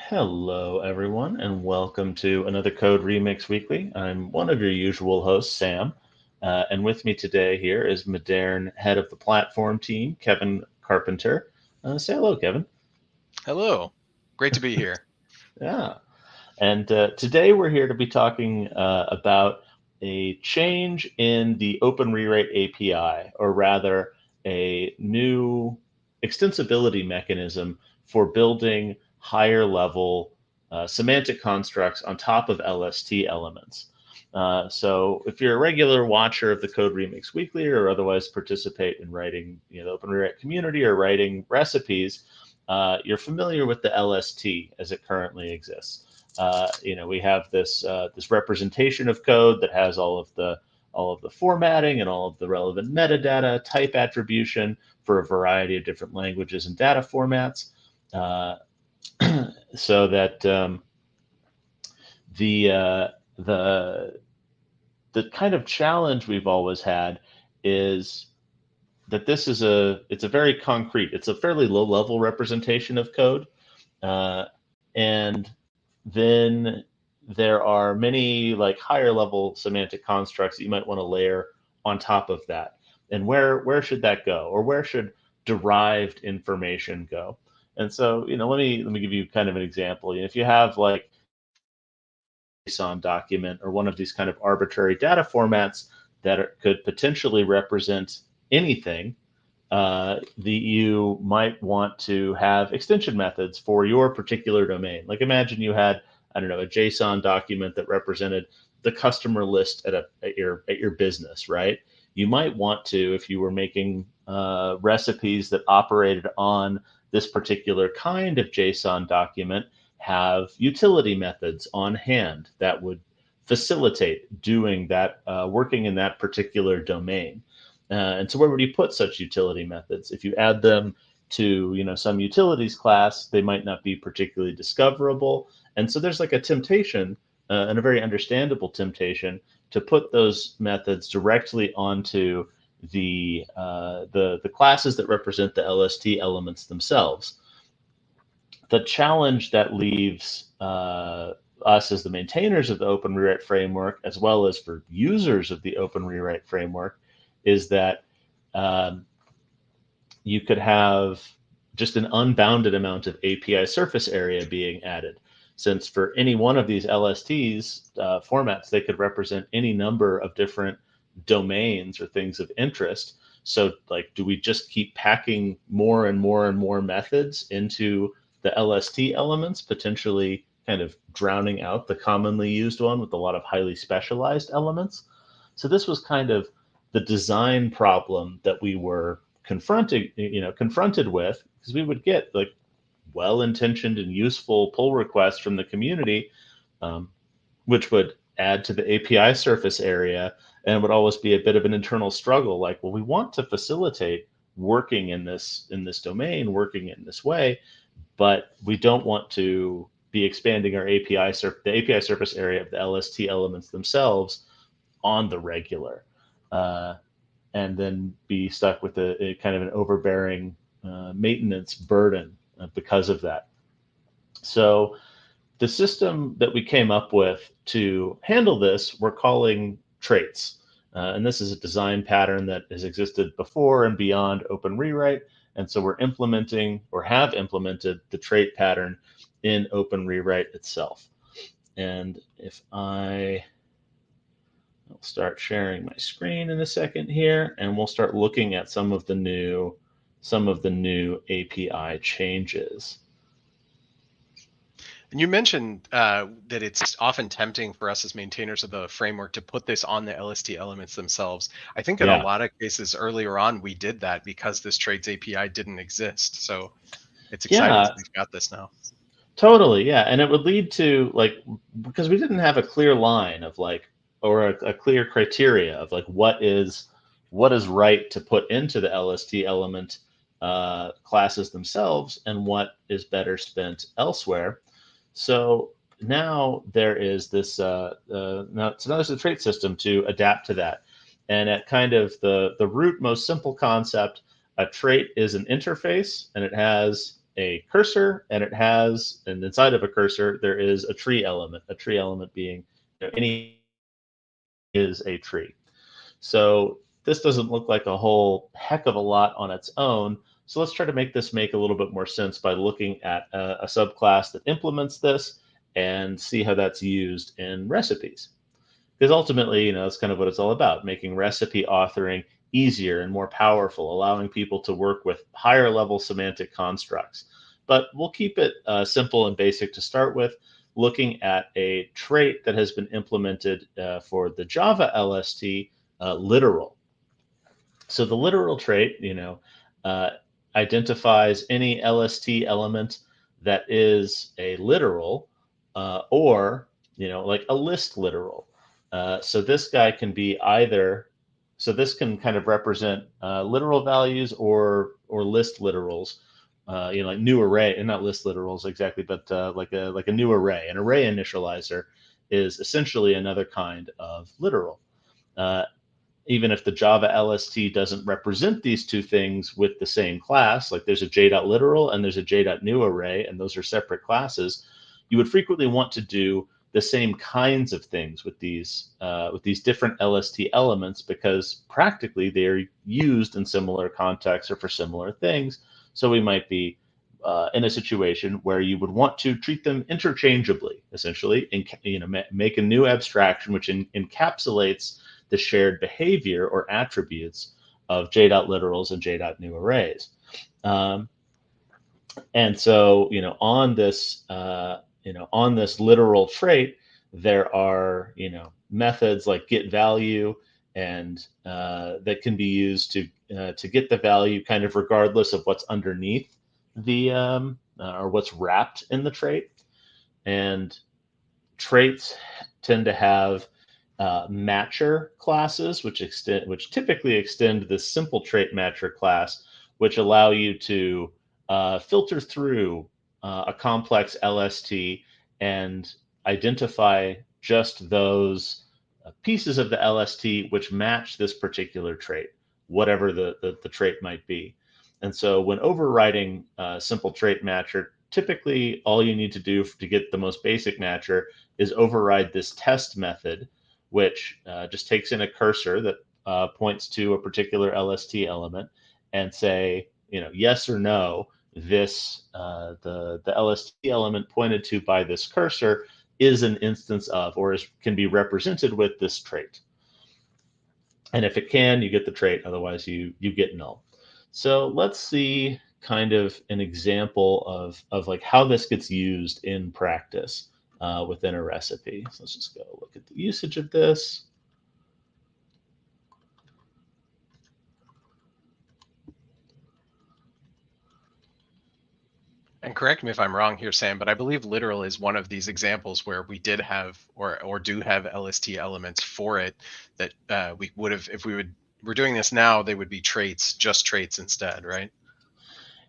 Hello, everyone, and welcome to another Code Remix Weekly. I'm one of your usual hosts, Sam, and with me today here is Modern head of the platform team, Kevin Carpenter. Say hello, Kevin. Hello. Great to be here. Yeah, and today we're here to be talking about a change in the Open Rewrite API, or rather, a new extensibility mechanism for building higher level semantic constructs on top of LST elements. So if you're a regular watcher of the Code Remix Weekly or otherwise participate in writing the Open Rewrite community or writing recipes, you're familiar with the LST as it currently exists. We have this representation of code that has all of the formatting and all of the relevant metadata, type attribution for a variety of different languages and data formats, uh, so that the uh, the the kind of challenge we've always had is that it's a very concrete, it's a fairly low level representation of code, uh, and then there are many like higher level semantic constructs that you might want to layer on top of that. And where should that go, or where should derived information go? And so, let me give you kind of an example. If you have like JSON document or one of these kind of arbitrary data formats that could potentially represent anything, you might want to have extension methods for your particular domain. Like imagine you had, I don't know, a JSON document that represented the customer list at your business, right? You might want to, if you were making recipes that operated on this particular kind of JSON document, have utility methods on hand that would facilitate doing that, working in that particular domain. And so where would you put such utility methods? If you add them to some utilities class, they might not be particularly discoverable. And so there's like a temptation, and a very understandable temptation, to put those methods directly onto the classes that represent the LST elements themselves. The challenge that leaves us as the maintainers of the Open Rewrite framework, as well as for users of the Open Rewrite framework, is that um, you could have just an unbounded amount of API surface area being added. Since for any one of these LSTs formats, they could represent any number of different domains or things of interest. So, like, do we just keep packing more and more and more methods into the LST elements, potentially kind of drowning out the commonly used one with a lot of highly specialized elements? So this was kind of the design problem that we were confronted with, because we would get like well-intentioned and useful pull requests from the community, um, which would add to the API surface area, and it would always be a bit of an internal struggle. Like, well, we want to facilitate working in this domain, working in this way, but we don't want to be expanding our the API surface area of the LST elements themselves on the regular, uh, and then be stuck with a kind of an overbearing maintenance burden because of that. So the system that we came up with to handle this, we're calling traits. And this is a design pattern that has existed before and beyond Open Rewrite. And so we're implementing, or have implemented, the trait pattern in Open Rewrite itself. And if I'll start sharing my screen in a second here, and we'll start looking at some of the new API changes. And you mentioned that it's often tempting for us as maintainers of the framework to put this on the LST elements themselves. I think in a Yeah, lot of cases earlier on, we did that because this traits API didn't exist. So it's exciting that yeah, we've got this now. totally. Yeah, and it would lead to like, because we didn't have a clear line of like, or a clear criteria of like what is right to put into the LST element classes themselves, and what is better spent elsewhere. So now there is this now there's a trait system to adapt to that. And at kind of the root, most simple concept, a trait is an interface, and it has a cursor, and and inside of a cursor there is a tree element. A tree element being, any is a tree. So this doesn't look like a whole heck of a lot on its own. So let's try to make this make a little bit more sense by looking at a subclass that implements this and see how that's used in recipes. Because ultimately, that's kind of what it's all about, making recipe authoring easier and more powerful, allowing people to work with higher level semantic constructs. But we'll keep it simple and basic to start with, looking at a trait that has been implemented for the Java LST, literal. So the literal trait, uh, identifies any LST element that is a literal, or like a list literal. So this guy can be either. So this can kind of represent literal values or list literals. Like new array, and not list literals exactly, but like a new array. An array initializer is essentially another kind of literal. Uh, Even if the Java LST doesn't represent these two things with the same class, like there's a j.literal and there's a j.new array, and those are separate classes, you would frequently want to do the same kinds of things with these different LST elements, because practically they're used in similar contexts or for similar things. So we might be in a situation where you would want to treat them interchangeably, essentially, and make a new abstraction which encapsulates the shared behavior or attributes of j.literals and j.new arrays. Um, and so, on this literal trait, there are, methods like get value, and that can be used to get the value kind of regardless of what's underneath or what's wrapped in the trait. And traits tend to have matcher classes, which typically extend this simple trait matcher class, which allow you to filter through a complex LST and identify just those pieces of the LST which match this particular trait, whatever the trait might be. And so when overriding simple trait matcher, typically all you need to do to get the most basic matcher is override this test method, which just takes in a cursor that points to a particular LST element and say, yes or no, the LST element pointed to by this cursor is an instance of, or can be represented with this trait. And if it can, you get the trait. Otherwise, you get null. So let's see kind of an example of like how this gets used in practice within a recipe. So let's just go look at the usage of this. And correct me if I'm wrong here, Sam, but I believe literal is one of these examples where we did have or do have LST elements for it that we would have, if we're doing this now, they would be traits, just traits instead, right?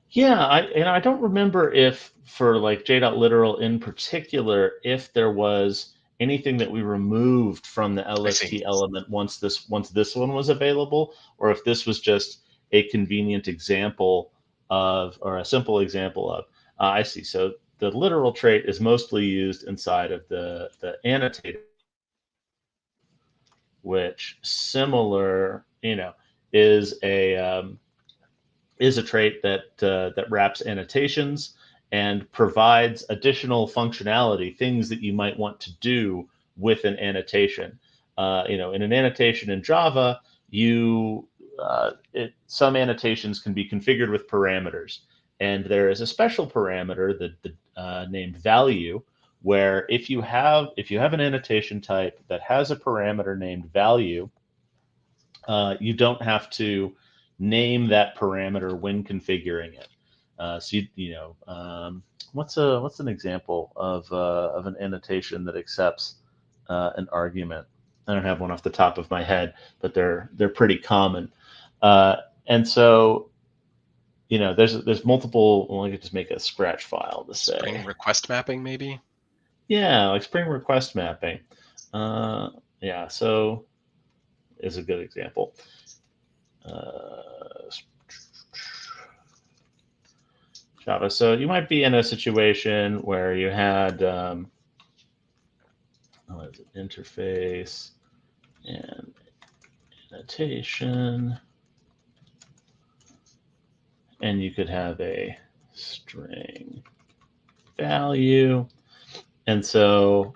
Yeah, I don't remember if for like j.literal in particular, if there was anything that we removed from the I see. LST element once this one was available, or if this was just a convenient example of, or a simple example of. I see. So the literal trait is mostly used inside of the annotator, which similar, is a trait that wraps annotations and provides additional functionality, things that you might want to do with an annotation. In an annotation in Java, some annotations can be configured with parameters, and there is a special parameter that named value, where if you have an annotation type that has a parameter named value, you don't have to name that parameter when configuring it. What's an example of an annotation that accepts an argument? I don't have one off the top of my head, but they're pretty common. And so there's multiple. Well, I could just make a scratch file to Spring say, request mapping, maybe. yeah, like Spring request mapping. Yeah, so is a good example. Uh, Java. So you might be in a situation where you had interface and annotation, and you could have a string value, and so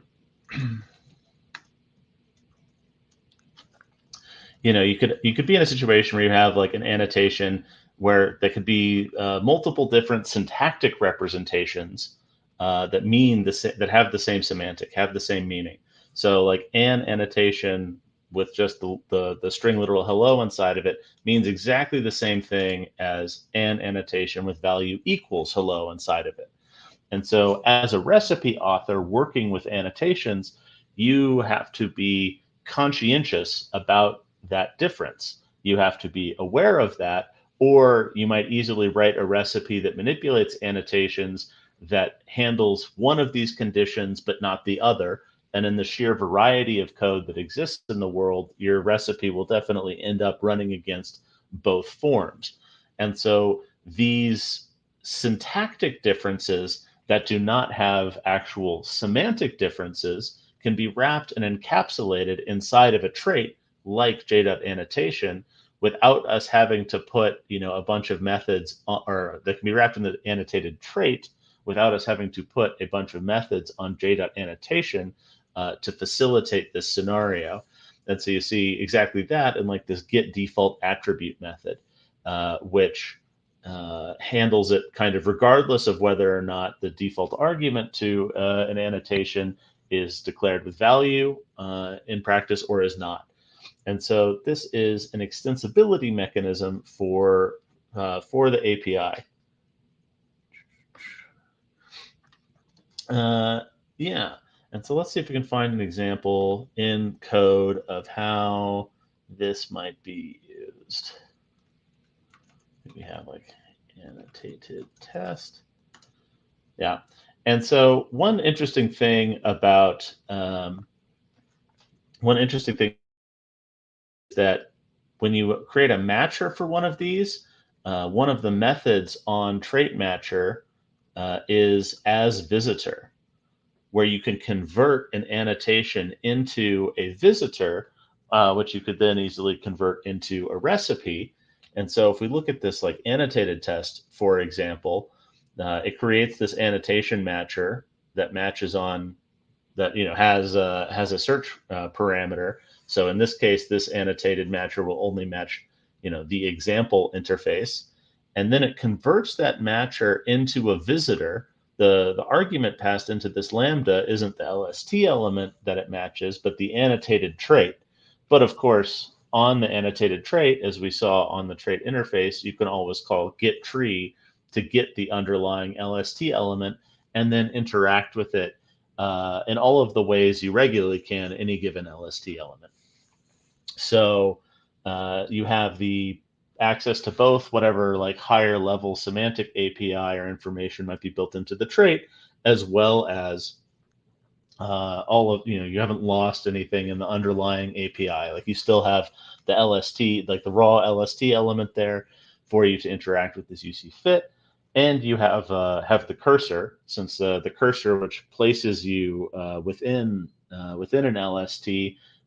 you could be in a situation where you have like an annotation where there could be multiple different syntactic representations that have the same semantic, have the same meaning. So like an annotation with just the string literal hello inside of it means exactly the same thing as an annotation with value equals hello inside of it. And so as a recipe author working with annotations, you have to be conscientious about that difference. You have to be aware of that, or you might easily write a recipe that manipulates annotations that handles one of these conditions but not the other. And in the sheer variety of code that exists in the world, your recipe will definitely end up running against both forms. And so these syntactic differences that do not have actual semantic differences can be wrapped and encapsulated inside of a trait like j.annotation without us having to put a bunch of methods or that can be wrapped in the annotated trait without us having to put a bunch of methods on j.annotation to facilitate this scenario. And so you see exactly that in like this get default attribute method, which handles it kind of regardless of whether or not the default argument to an annotation is declared with value in practice or is not. And so this is an extensibility mechanism for the API. Yeah, and so let's see if we can find an example in code of how this might be used. We have like annotated test. Yeah. And so one interesting thing is that when you create a matcher for one of these, one of the methods on trait matcher is as visitor, where you can convert an annotation into a visitor, which you could then easily convert into a recipe. And so if we look at this like annotated test, for example, it creates this annotation matcher that matches on that has a search parameter. So in this case, this annotated matcher will only match the example interface, and then it converts that matcher into a visitor. The argument passed into this lambda isn't the LST element that it matches, but the annotated trait. But of course, on the annotated trait, as we saw on the trait interface, you can always call get tree to get the underlying LST element and then interact with it in all of the ways you regularly can any given LST element. So you have the access to both whatever like higher level semantic API or information might be built into the trait, as well as all of you haven't lost anything in the underlying API. Like you still have the LST, like the raw LST element there for you to interact with as you see fit. And you have the cursor, since the cursor, which places you within an LST,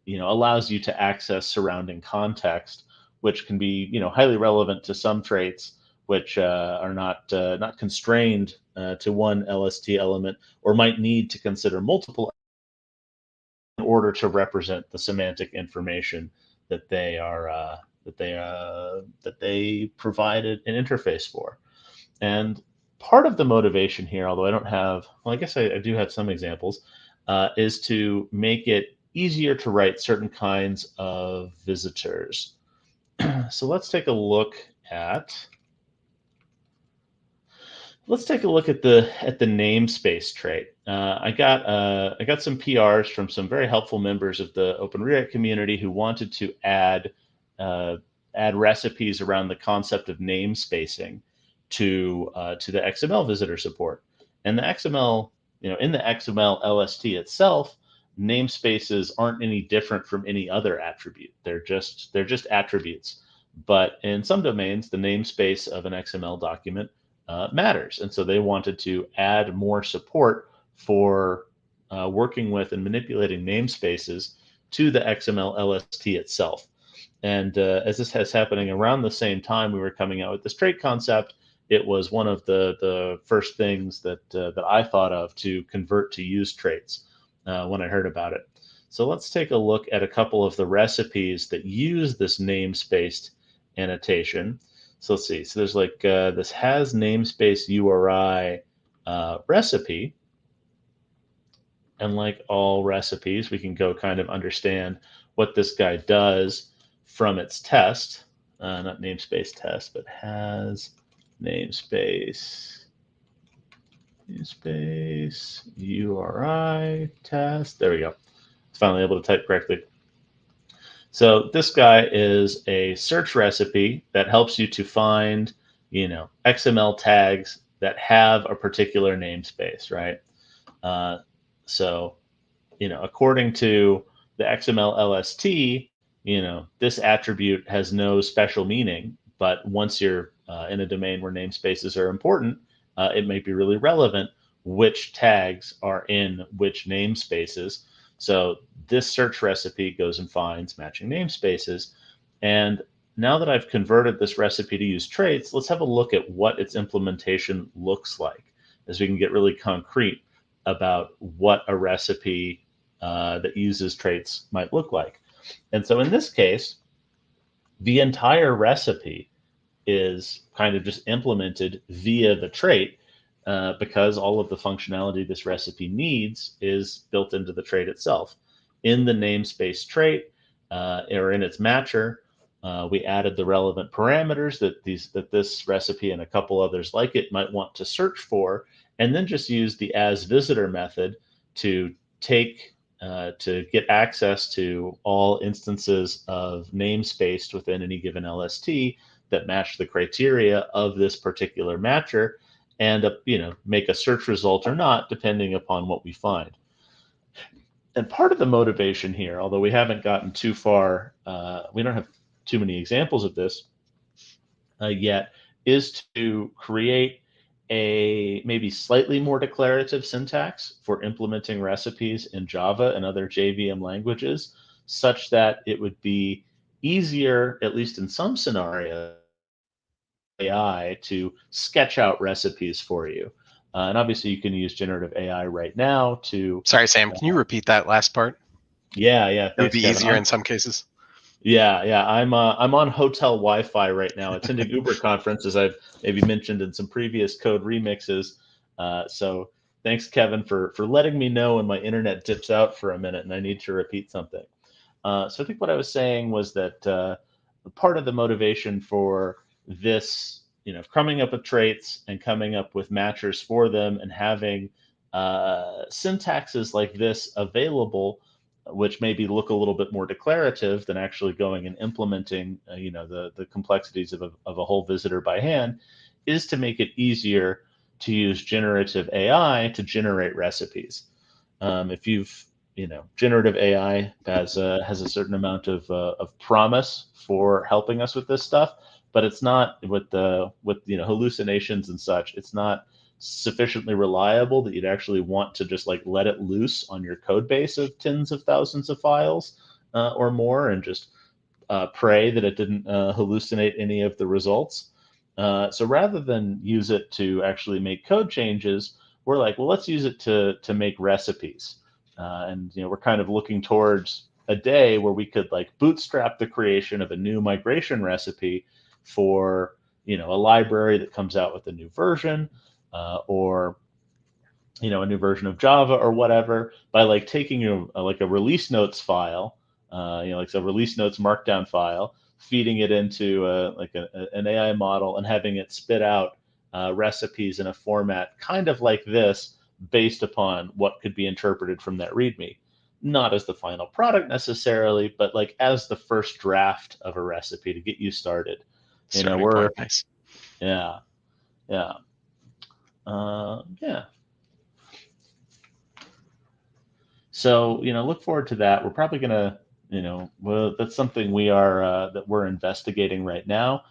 allows you to access surrounding context, which can be highly relevant to some traits, which are not constrained to one LST element, or might need to consider multiple in order to represent the semantic information that they are that they provided an interface for. And part of the motivation here, although I don't have, well, I guess I do have some examples, is to make it easier to write certain kinds of visitors. So let's take a look at the namespace trait. I got some PRs from some very helpful members of the Open React community who wanted to add recipes around the concept of namespacing to the XML visitor support. And the XML, in the XML LST itself, namespaces aren't any different from any other attribute. They're just attributes. But in some domains, the namespace of an XML document matters. And so they wanted to add more support for working with and manipulating namespaces to the XML LST itself. And as this has happening around the same time we were coming out with this trait concept, it was one of the first things that I thought of to convert to use traits when I heard about it. So let's take a look at a couple of the recipes that use this namespaced annotation. So let's see. So there's like this has namespace URI recipe. And like all recipes, we can go kind of understand what this guy does from its test. Not namespace test, but has namespace URI test. There we go. It's finally able to type correctly. So this guy is a search recipe that helps you to find, XML tags that have a particular namespace, right? So, according to the XML LST, this attribute has no special meaning, but once you're in a domain where namespaces are important, it may be really relevant which tags are in which namespaces. So this search recipe goes and finds matching namespaces. And now that I've converted this recipe to use traits, let's have a look at what its implementation looks like, as we can get really concrete about what a recipe that uses traits might look like. And so in this case, the entire recipe is kind of just implemented via the trait because all of the functionality this recipe needs is built into the trait itself. In the namespace trait or in its matcher, we added the relevant parameters that this recipe and a couple others like it might want to search for, and then just use the asVisitor method to to get access to all instances of namespaced within any given LST that match the criteria of this particular matcher, and make a search result or not, depending upon what we find. And part of the motivation here, although we haven't gotten too far, we don't have too many examples of this yet, is to create a maybe slightly more declarative syntax for implementing recipes in Java and other JVM languages, such that it would be easier, at least in some scenarios, AI to sketch out recipes for you. And obviously, you can use generative AI right now to. Sorry, Sam. Can you repeat that last part? Yeah. It would Thanks, be Kevin. easier in some cases. Yeah. I'm on hotel Wi-Fi right now, attending Uber conference, as I've maybe mentioned in some previous code remixes. So thanks, Kevin, for letting me know when my internet dips out for a minute and I need to repeat something. So I think what I was saying was that part of the motivation for this, coming up with traits and coming up with matchers for them and having syntaxes like this available, which maybe look a little bit more declarative than actually going and implementing, the complexities of a whole visitor by hand, is to make it easier to use generative AI to generate recipes. If you've generative AI has a certain amount of promise for helping us with this stuff, but it's not with hallucinations and such. It's not sufficiently reliable that you'd actually want to just like let it loose on your code base of tens of thousands of files or more, and just pray that it didn't hallucinate any of the results. So rather than use it to actually make code changes, we're like, well, let's use it to make recipes. And we're kind of looking towards a day where we could like bootstrap the creation of a new migration recipe for a library that comes out with a new version, or a new version of Java or whatever, by like taking like a release notes file, like a release notes markdown file, feeding it into an AI model and having it spit out recipes in a format kind of like this, based upon what could be interpreted from that README. Not as the final product necessarily, but like as the first draft of a recipe to get you started. Starting point, nice. Yeah. So look forward to that. We're probably gonna, that's something we're investigating right now.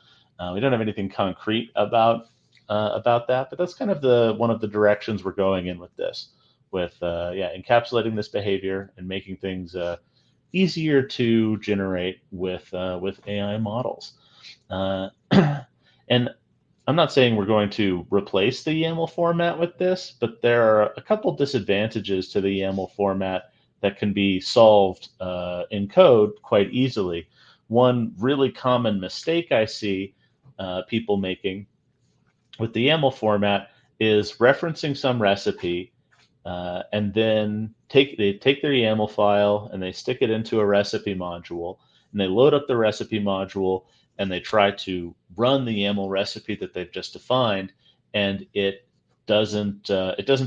We don't have anything concrete about about that. But that's kind of one of the directions we're going in with this, with encapsulating this behavior and making things easier to generate with AI models. And I'm not saying we're going to replace the YAML format with this, but there are a couple disadvantages to the YAML format that can be solved in code quite easily. One really common mistake I see people making with the YAML format is referencing some recipe and then they take their YAML file and they stick it into a recipe module, and they load up the recipe module and they try to run the YAML recipe that they've just defined, and it doesn't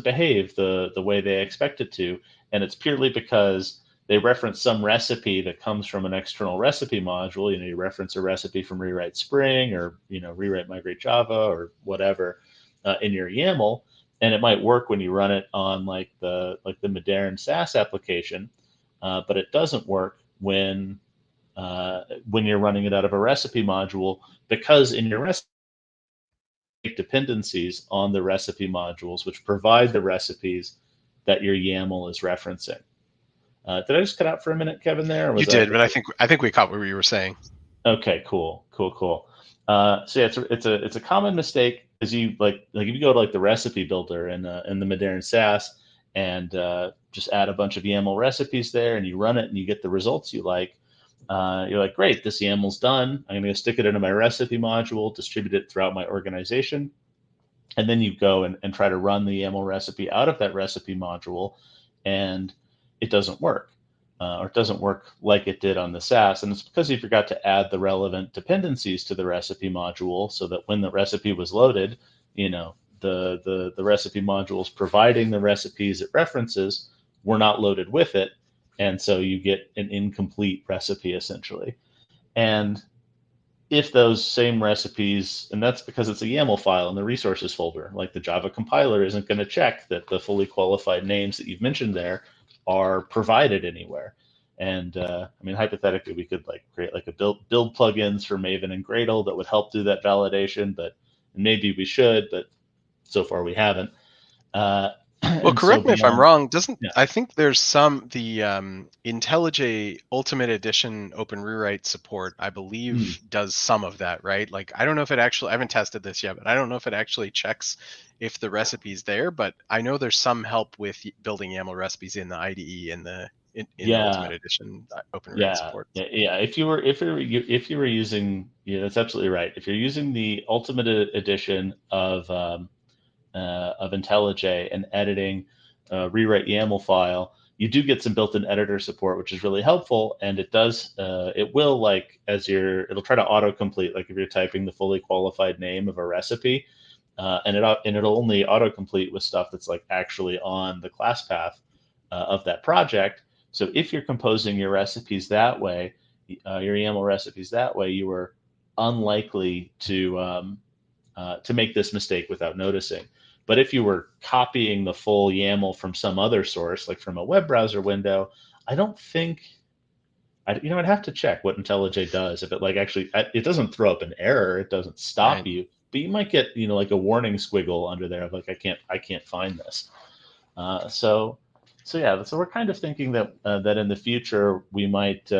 behave the way they expect it to, and it's purely because they reference some recipe that comes from an external recipe module. You reference a recipe from Rewrite Spring or Rewrite Migrate Java or whatever in your YAML, and it might work when you run it on like the modern SaaS application, but it doesn't work when you're running it out of a recipe module, because in your recipe dependencies on the recipe modules, which provide the recipes that your YAML is referencing. Did I just cut out for a minute, Kevin? There, or you did, but I think we caught what you were saying. Okay, cool. So yeah, it's a common mistake, is you like if you go to like the recipe builder in the modern SaaS and just add a bunch of YAML recipes there, and you run it and you get the results you like. You're like, great, this YAML's done. I'm going to go stick it into my recipe module, distribute it throughout my organization, and then you go and try to run the YAML recipe out of that recipe module, and it doesn't work. Or it doesn't work like it did on the SaaS. And it's because you forgot to add the relevant dependencies to the recipe module, so that when the recipe was loaded, the recipe modules providing the recipes it references were not loaded with it. And so you get an incomplete recipe, essentially. And if those same recipes, and that's because it's a YAML file in the resources folder, like the Java compiler isn't going to check that the fully qualified names that you've mentioned there are provided anywhere. And hypothetically, we could create like a build plugins for Maven and Gradle that would help do that validation, but maybe we should, but so far we haven't. Well, correct me if I'm wrong. Yeah. I think there's the IntelliJ Ultimate Edition Open Rewrite support, I believe, does some of that, right? Like, I don't know if it actually, I haven't tested this yet, but I don't know if it actually checks if the recipe's there, but I know there's some help with building YAML recipes in the IDE and the Ultimate Edition Open Rewrite support. Yeah. If you were using, that's absolutely right. If you're using the Ultimate Edition of IntelliJ and editing rewrite YAML file, you do get some built-in editor support, which is really helpful. And it does, it will it'll try to autocomplete, like if you're typing the fully qualified name of a recipe, and it'll only autocomplete with stuff that's actually on the class path of that project. So if you're composing your recipes that way, your YAML recipes that way, you are unlikely to make this mistake without noticing. But if you were copying the full YAML from some other source, like from a web browser window, I don't think, I'd have to check what IntelliJ does. If it actually, it doesn't throw up an error, it doesn't stop you, but you might get, like a warning squiggle under there of I can't find this. So we're kind of thinking that that in the future we might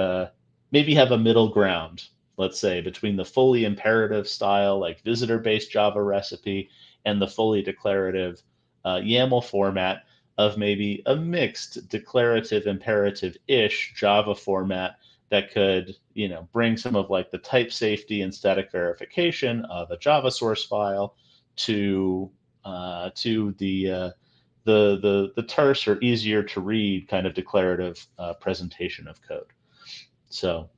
maybe have a middle ground, let's say, between the fully imperative style, like visitor-based Java recipe, and the fully declarative YAML format of maybe a mixed declarative imperative-ish Java format that could, bring some of the type safety and static verification of a Java source file to the terse or easier to read kind of declarative presentation of code. So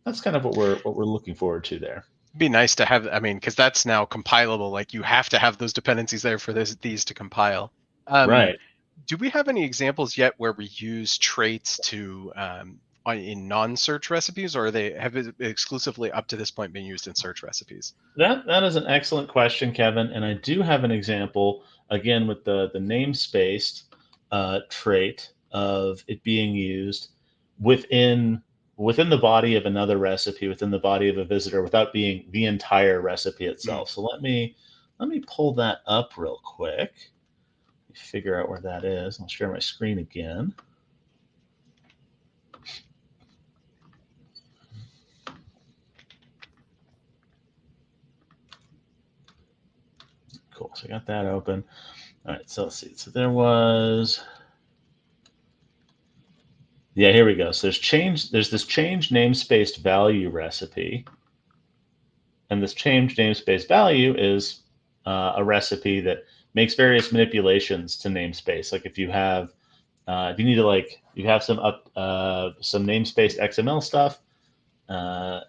that's kind of what we're looking forward to there. It'd be nice to have, because that's now compilable. Like, you have to have those dependencies there for these to compile. Right. Do we have any examples yet where we use traits to in non-search recipes, or have it exclusively up to this point been used in search recipes? That is an excellent question, Kevin. And I do have an example, again, with the namespaced trait of it being used within the body of another recipe, within the body of a visitor, without being the entire recipe itself. So let me let me pull that up real quick. Figure out where that is. I'll share my screen again. Cool. So I got that open. All right. So let's see. So there was. Yeah, here we go. So there's this change namespaced value recipe. And this change namespace value is a recipe that makes various manipulations to namespace. Like if you have, if you need to like, you have some namespaced XML stuff, and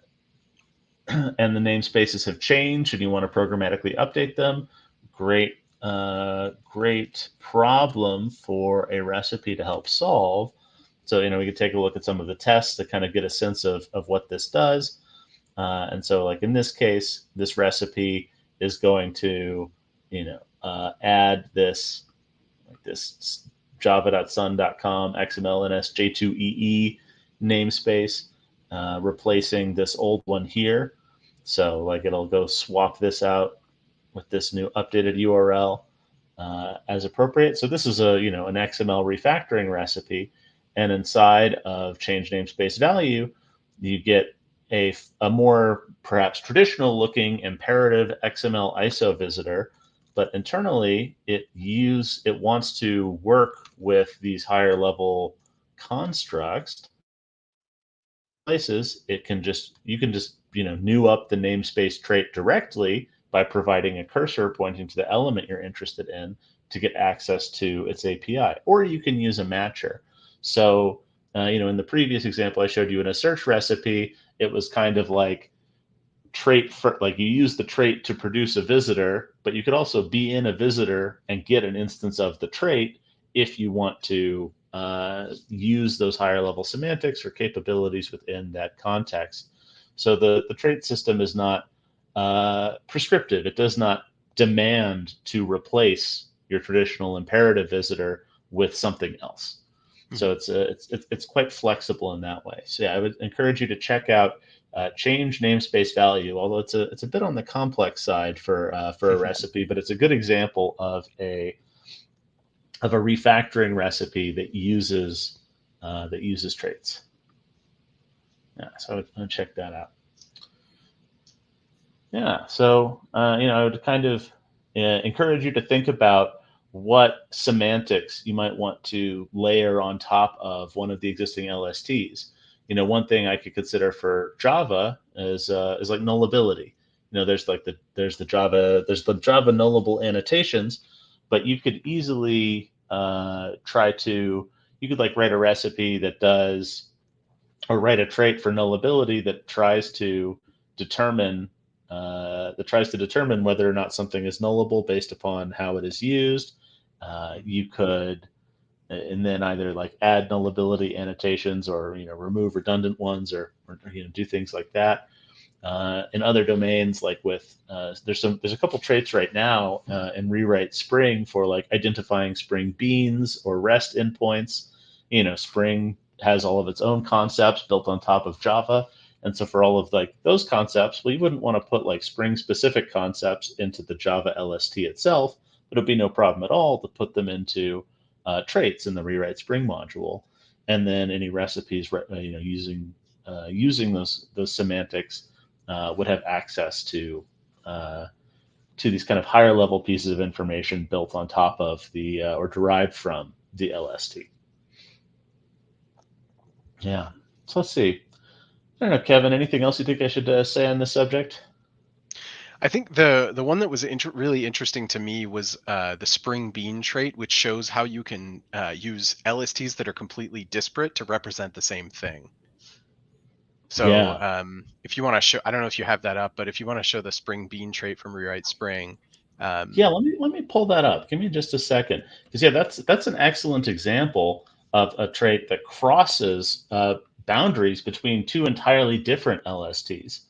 the namespaces have changed, and you want to programmatically update them. Great problem for a recipe to help solve. So we could take a look at some of the tests to kind of get a sense of what this does. And so, like in this case, this recipe is going to, add this java.sun.com XMLNS J2EE namespace, replacing this old one here. So, like, it'll go swap this out with this new updated URL as appropriate. So this is an XML refactoring recipe, and inside of change namespace value, you get a more perhaps traditional looking imperative XML ISO visitor, but internally it wants to work with these higher level constructs. Places you can just new up the namespace trait directly by providing a cursor pointing to the element you're interested in to get access to its API, or you can use a matcher. So in the previous example I showed you in a search recipe, it was kind of like trait for, like, you use the trait to produce a visitor, but you could also be in a visitor and get an instance of the trait if you want to use those higher level semantics or capabilities within that context. So the trait system is not prescriptive. It does not demand to replace your traditional imperative visitor with something else. So it's quite flexible in that way. So yeah, I would encourage you to check out change namespace value. Although it's a bit on the complex side for a recipe, but it's a good example of a refactoring recipe that uses traits. Yeah, so I'll check that out. Yeah, so I would kind of encourage you to think about what semantics you might want to layer on top of one of the existing LSTs. One thing I could consider for Java is like nullability. There's the Java nullable annotations, but you could easily you could like write a recipe that does, or write a trait for nullability that tries to determine whether or not something is nullable based upon how it is used. You could, and then either like add nullability annotations, or remove redundant ones, or do things like that. In other domains, like with there's a couple traits right now in Rewrite Spring for like identifying Spring beans or REST endpoints. Spring has all of its own concepts built on top of Java. And so for all of like those concepts, well, you wouldn't want to put like Spring specific concepts into the Java LST itself, but it'd be no problem at all to put them into traits in the Rewrite Spring module. And then any recipes, using those semantics would have access to these kind of higher level pieces of information built on top of the or derived from the LST. Yeah. So let's see. I don't know, Kevin, anything else you think I should say on this subject? I think the one that was really interesting to me was the SpringBean trait, which shows how you can use LSTs that are completely disparate to represent the same thing. So Yeah. if you want to show, I don't know if you have that up, but if you want to show the SpringBean trait from Rewrite Spring. Yeah, let me pull that up. Give me just a second, because yeah, that's an excellent example of a trait that crosses boundaries between two entirely different LSTs.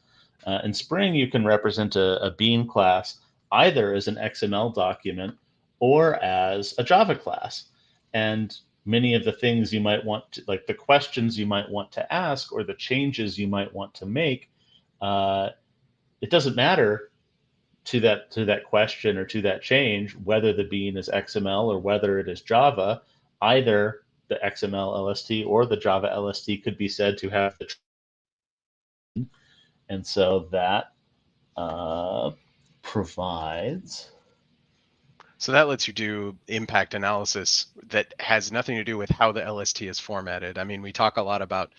In Spring, you can represent a bean class either as an XML document or as a Java class, and many of the things you might want to, like the questions you might want to ask or the changes you might want to make, it doesn't matter to that question or to that change, whether the bean is XML or whether it is Java, either the XML LST or the Java LST could be said to have the, and so that provides. So that lets you do impact analysis that has nothing to do with how the LST is formatted. I mean, we talk a lot about,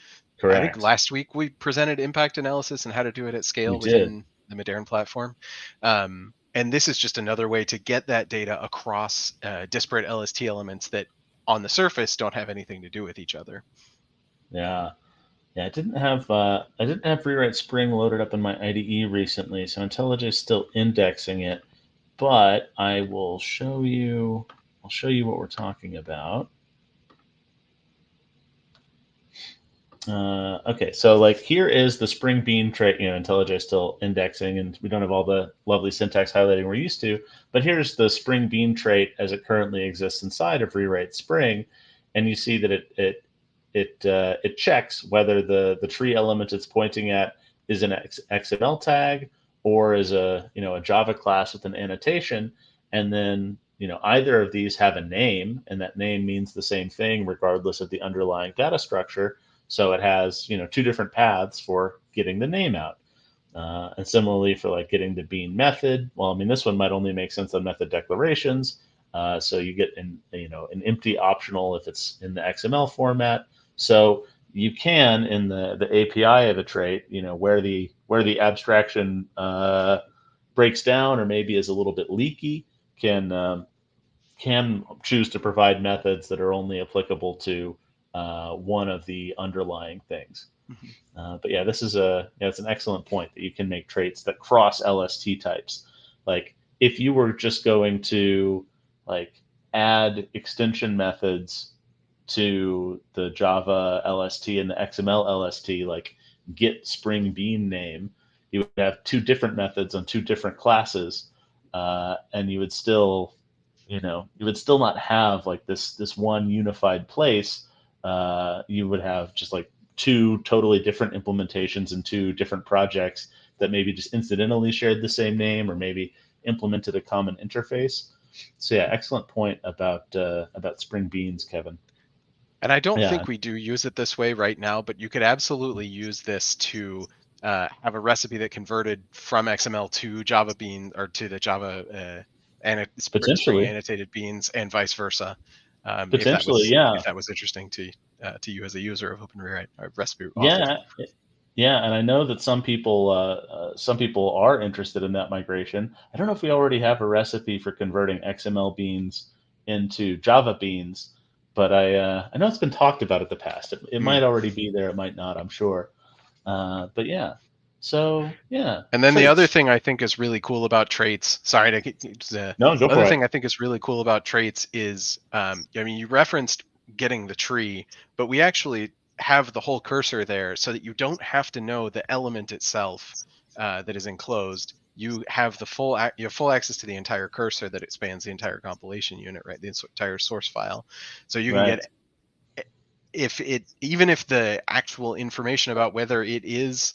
I think Correct. last week we presented impact analysis and how to do it at We scale did. within the Modern platform. And this is just another way to get that data across disparate LST elements that on the surface don't have anything to do with each other. Yeah. Yeah, I didn't have Rewrite Spring loaded up in my IDE recently, so IntelliJ is still indexing it. But I will show you. I'll show you what we're talking about. Okay, so like here is the SpringBean trait. IntelliJ is still indexing, and we don't have all the lovely syntax highlighting we're used to. But here's the SpringBean trait as it currently exists inside of Rewrite Spring, and you see that it checks whether the tree element it's pointing at is an XML tag or is a Java class with an annotation, and then either of these have a name, and that name means the same thing regardless of the underlying data structure. So it has two different paths for getting the name out. And similarly for like getting the bean method, well, I mean, this one might only make sense on method declarations. So you get an empty optional if it's in the XML format. So you can in the API of a trait, where the abstraction breaks down or maybe is a little bit leaky, can choose to provide methods that are only applicable to one of the underlying things. Mhm. But yeah, it's an excellent point that you can make traits that cross LST types. Like if you were just going to like add extension methods to the Java LST and the XML LST, like get SpringBean name, you would have two different methods on two different classes, and you would still not have like this one unified place. You would have just like two totally different implementations and two different projects that maybe just incidentally shared the same name or maybe implemented a common interface. So yeah, excellent point about Spring Beans, Kevin. And I don't Yeah, think we do use it this way right now, but you could absolutely use this to have a recipe that converted from XML to Java Bean or to the Java Spring potentially, annotated beans and vice versa. potentially, yeah, If that was interesting to you as a user of Open Rewrite or recipe author. yeah, yeah. And I know that some people are interested in that migration. I don't know if we already have a recipe for converting XML beans into Java beans, but I know it's been talked about in the past. It Hmm. might already be there. It might not. I'm sure. But yeah. So yeah, And then the other traits. thing I think is really cool about traits. Sorry to the No, go other for it. thing I think is really cool about traits is, I mean, you referenced getting the tree, but we actually have the whole cursor there so that you don't have to know the element itself that is enclosed. You have you have full access to the entire cursor that expands the entire compilation unit, right? The entire source file. So you can Right. get if it even if the actual information about whether it is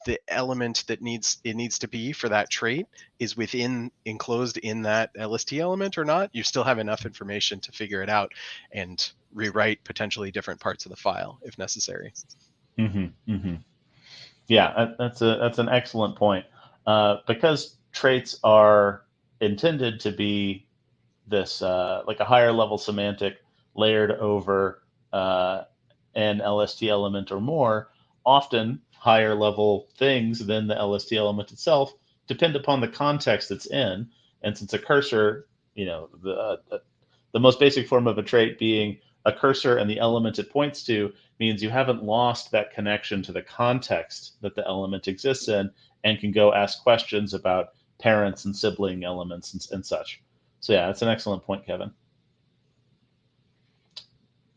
the element that needs to be for that trait is within enclosed in that LST element or not, you still have enough information to figure it out and rewrite potentially different parts of the file if necessary. Hmm. Hmm. Yeah, that's an excellent point. Because traits are intended to be this like a higher level semantic layered over an LST element or more, often higher level things than the LST element itself depend upon the context it's in. And since a cursor, the most basic form of a trait being a cursor and the element it points to means you haven't lost that connection to the context that the element exists in and can go ask questions about parents and sibling elements and such. So yeah, that's an excellent point, Kevin.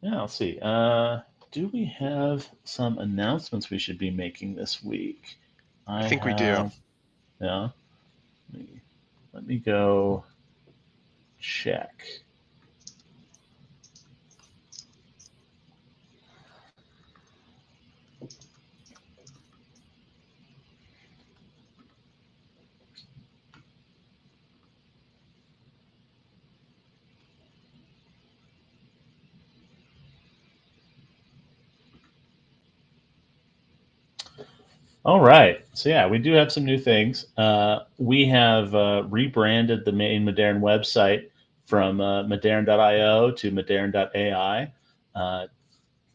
Yeah, let's see. Do we have some announcements we should be making this week? I I think we do. have. Yeah. Let me go check. All right. So yeah, we do have some new things. We have rebranded the main Modern website from modern.io to modern.ai.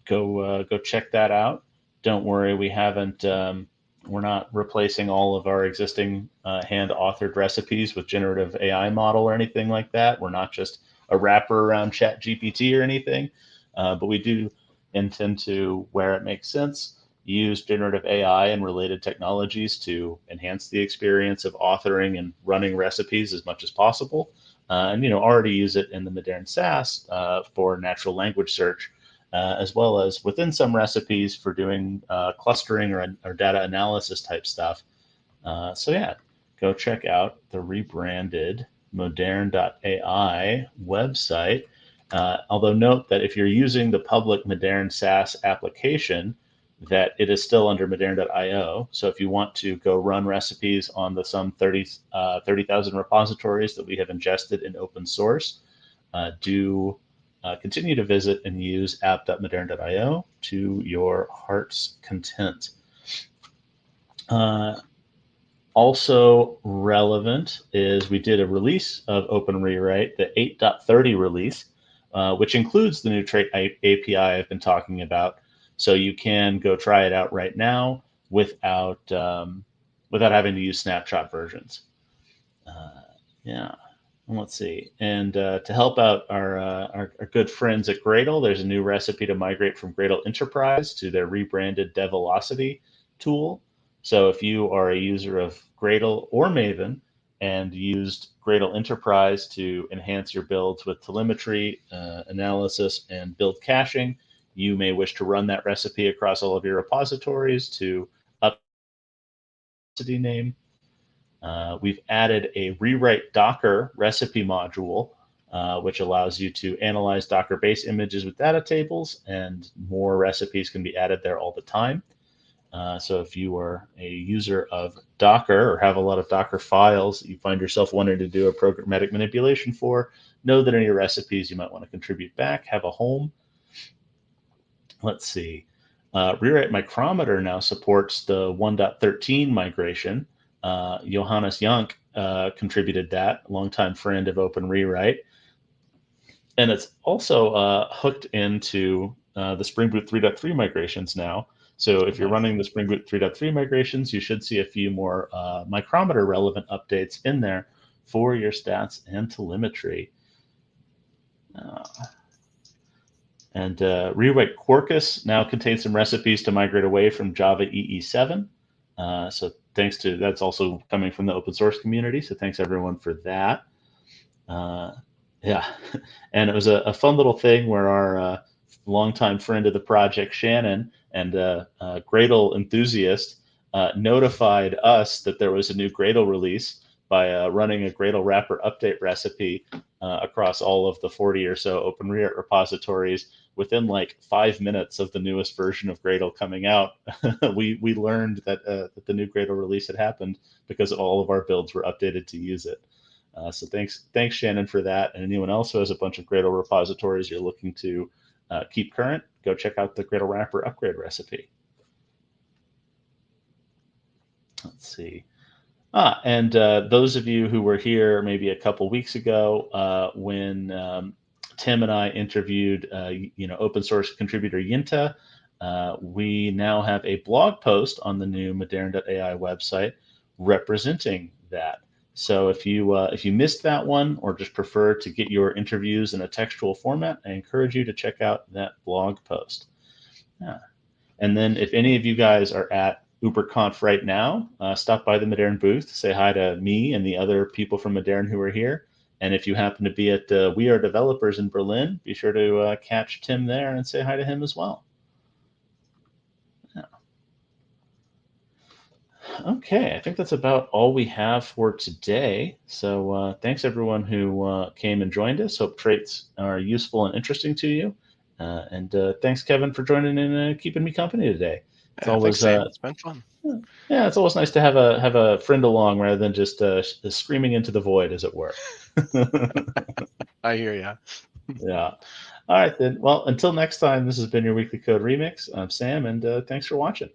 Go check that out. Don't worry, we haven't. We're not replacing all of our existing hand authored recipes with generative AI model or anything like that. We're not just a wrapper around Chat GPT or anything, but we do intend to, where it makes sense, use generative AI and related technologies to enhance the experience of authoring and running recipes as much as possible. And already use it in the Modern SaaS for natural language search, as well as within some recipes for doing clustering or data analysis type stuff. So yeah, go check out the rebranded modern.ai website. Although note that if you're using the public Modern SaaS application, that it is still under modern.io. So if you want to go run recipes on the some 30,000 repositories that we have ingested in open source, do continue to visit and use app.modern.io to your heart's content. Also relevant is we did a release of Open Rewrite, the 8.30 release, which includes the new trait API I've been talking about. So you can go try it out right now without having to use snapshot versions. Yeah. Let's see. And to help out our good friends at Gradle, there's a new recipe to migrate from Gradle Enterprise to their rebranded Develocity tool. So if you are a user of Gradle or Maven and used Gradle Enterprise to enhance your builds with telemetry, analysis, and build caching, you may wish to run that recipe across all of your repositories to up the name. We've added a rewrite Docker recipe module, which allows you to analyze Docker base images with data tables, and more recipes can be added there all the time. So if you are a user of Docker or have a lot of Docker files that you find yourself wanting to do a programmatic manipulation for, know that any recipes you might want to contribute back have a home. Let's see. Rewrite Micrometer now supports the 1.13 migration. Johannes Jank contributed that, longtime friend of Open Rewrite. And it's also hooked into the Spring Boot 3.3 migrations now. So if you're running the Spring Boot 3.3 migrations, you should see a few more Micrometer relevant updates in there for your stats and telemetry. And Rewrite Quarkus now contains some recipes to migrate away from Java EE7. So thanks to, that's also coming from the open source community. So thanks everyone for that. Yeah, and it was a fun little thing where our longtime friend of the project, Shannon, and Gradle enthusiast notified us that there was a new Gradle release by running a Gradle wrapper update recipe across all of the 40 or so Open Rewrite repositories. Within like 5 minutes of the newest version of Gradle coming out, we learned that the new Gradle release had happened because all of our builds were updated to use it. So thanks Shannon for that. And anyone else who has a bunch of Gradle repositories you're looking to keep current, go check out the Gradle wrapper upgrade recipe. Let's see. And those of you who were here maybe a couple weeks ago when Tim and I interviewed, open source contributor Yinta, we now have a blog post on the new modern.ai website representing that. So if you missed that one or just prefer to get your interviews in a textual format, I encourage you to check out that blog post. Yeah. And then if any of you guys are at UberConf right now, stop by the Modern booth, say hi to me and the other people from Modern who are here. And if you happen to be at We Are Developers in Berlin, be sure to catch Tim there and say hi to him as well. Yeah. Okay, I think that's about all we have for today. So thanks everyone who came and joined us. Hope traits are useful and interesting to you. And thanks, Kevin, for joining in and keeping me company today. It's always thanks, Sam. It's been fun. Yeah, it's always nice to have a friend along rather than just screaming into the void, as it were. I hear ya. Yeah. All right then. Well, until next time, this has been your Weekly Code Remix. I'm Sam, and thanks for watching.